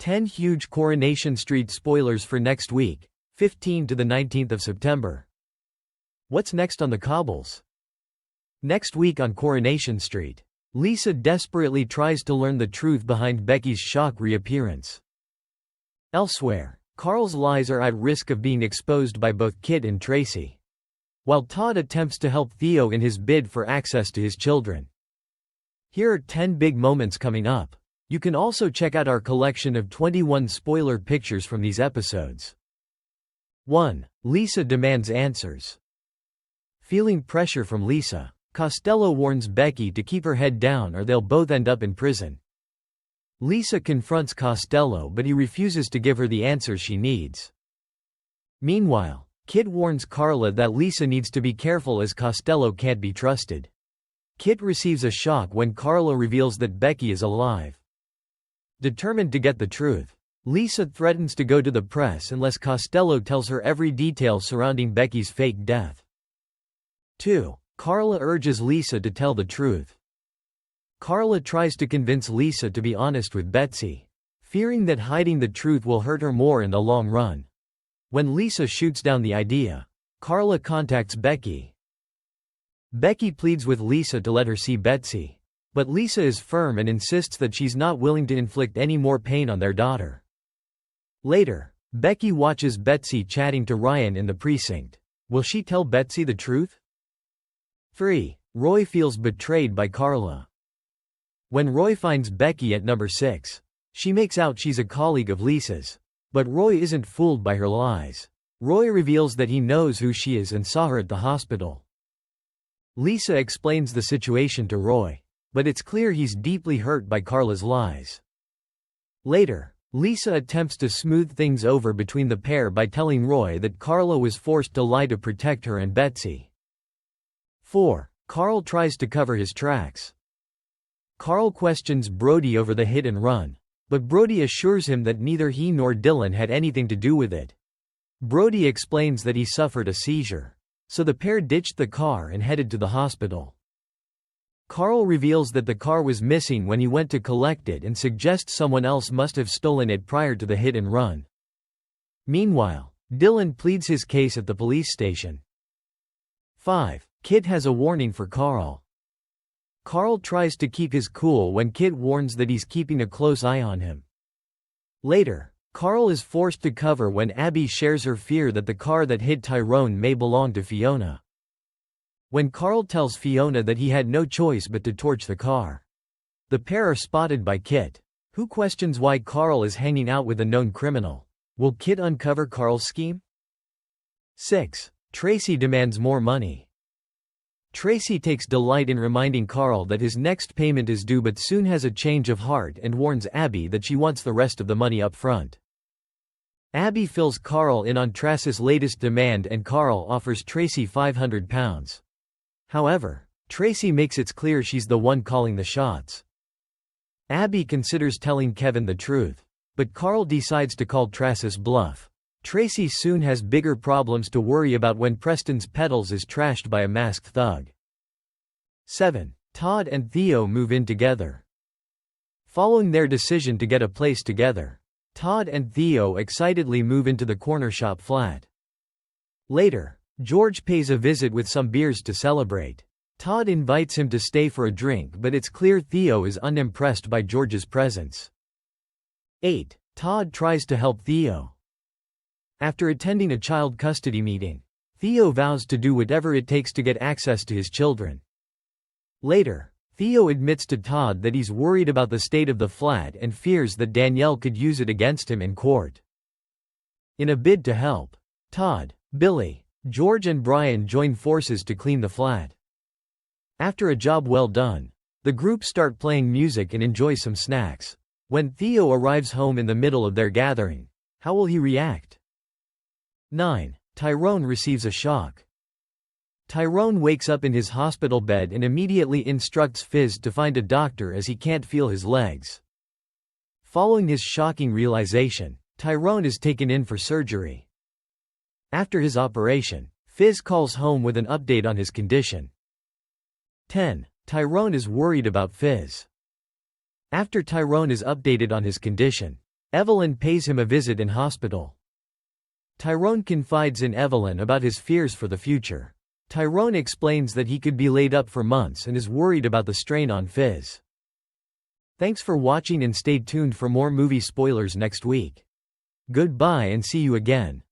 10 huge Coronation Street spoilers for next week, 15 to the 19th of September. What's next on the cobbles? Next week on Coronation Street, Lisa desperately tries to learn the truth behind Becky's shock reappearance. Elsewhere, Carl's lies are at risk of being exposed by both Kit and Tracy, while Todd attempts to help Theo in his bid for access to his children. Here are 10 big moments coming up. You can also check out our collection of 21 spoiler pictures from these episodes. 1. Lisa demands answers. Feeling pressure from Lisa, Costello warns Becky to keep her head down or they'll both end up in prison. Lisa confronts Costello but he refuses to give her the answers she needs. Meanwhile, Kit warns Carla that Lisa needs to be careful as Costello can't be trusted. Kit receives a shock when Carla reveals that Becky is alive. Determined to get the truth, Lisa threatens to go to the press unless Costello tells her every detail surrounding Becky's fake death. 2. Carla urges Lisa to tell the truth. Carla tries to convince Lisa to be honest with Betsy, fearing that hiding the truth will hurt her more in the long run. When Lisa shoots down the idea, Carla contacts Becky. Becky pleads with Lisa to let her see Betsy, but Lisa is firm and insists that she's not willing to inflict any more pain on their daughter. Later, Becky watches Betsy chatting to Ryan in the precinct. Will she tell Betsy the truth? 3. Roy feels betrayed by Carla. When Roy finds Becky at number 6, she makes out she's a colleague of Lisa's, but Roy isn't fooled by her lies. Roy reveals that he knows who she is and saw her at the hospital. Lisa explains the situation to Roy, but it's clear he's deeply hurt by Carla's lies. Later, Lisa attempts to smooth things over between the pair by telling Roy that Carla was forced to lie to protect her and Betsy. 4. Carl tries to cover his tracks. Carl questions Brody over the hit and run, but Brody assures him that neither he nor Dylan had anything to do with it. Brody explains that he suffered a seizure, so the pair ditched the car and headed to the hospital. Carl reveals that the car was missing when he went to collect it and suggests someone else must have stolen it prior to the hit and run. Meanwhile, Dylan pleads his case at the police station. 5. Kit has a warning for Carl. Carl tries to keep his cool when Kit warns that he's keeping a close eye on him. Later, Carl is forced to cover when Abby shares her fear that the car that hit Tyrone may belong to Fiona. When Carl tells Fiona that he had no choice but to torch the car, the pair are spotted by Kit, who questions why Carl is hanging out with a known criminal. Will Kit uncover Carl's scheme? 6. Tracy demands more money. Tracy takes delight in reminding Carl that his next payment is due but soon has a change of heart and warns Abby that she wants the rest of the money up front. Abby fills Carl in on Tracy's latest demand and Carl offers Tracy £500. However, Tracy makes it clear she's the one calling the shots. Abby considers telling Kevin the truth, but Carl decides to call Tracy's bluff. Tracy soon has bigger problems to worry about when Preston's Petals is trashed by a masked thug. 7. Todd and Theo move in together. Following their decision to get a place together, Todd and Theo excitedly move into the corner shop flat. Later, George pays a visit with some beers to celebrate. Todd invites him to stay for a drink but it's clear Theo is unimpressed by George's presence. 8. Todd tries to help Theo. After attending a child custody meeting, Theo vows to do whatever it takes to get access to his children. Later, Theo admits to Todd that he's worried about the state of the flat and fears that Danielle could use it against him in court. In a bid to help, Todd, Billy, George and Brian join forces to clean the flat. After a job well done, the group start playing music and enjoy some snacks. When Theo arrives home in the middle of their gathering, how will he react? 9. Tyrone receives a shock. Tyrone wakes up in his hospital bed and immediately instructs Fizz to find a doctor as he can't feel his legs. Following his shocking realization, Tyrone is taken in for surgery. After his operation, Fizz calls home with an update on his condition. 10. Tyrone is worried about Fizz. After Tyrone is updated on his condition, Evelyn pays him a visit in hospital. Tyrone confides in Evelyn about his fears for the future. Tyrone explains that he could be laid up for months and is worried about the strain on Fizz. Thanks for watching and stay tuned for more movie spoilers next week. Goodbye and see you again.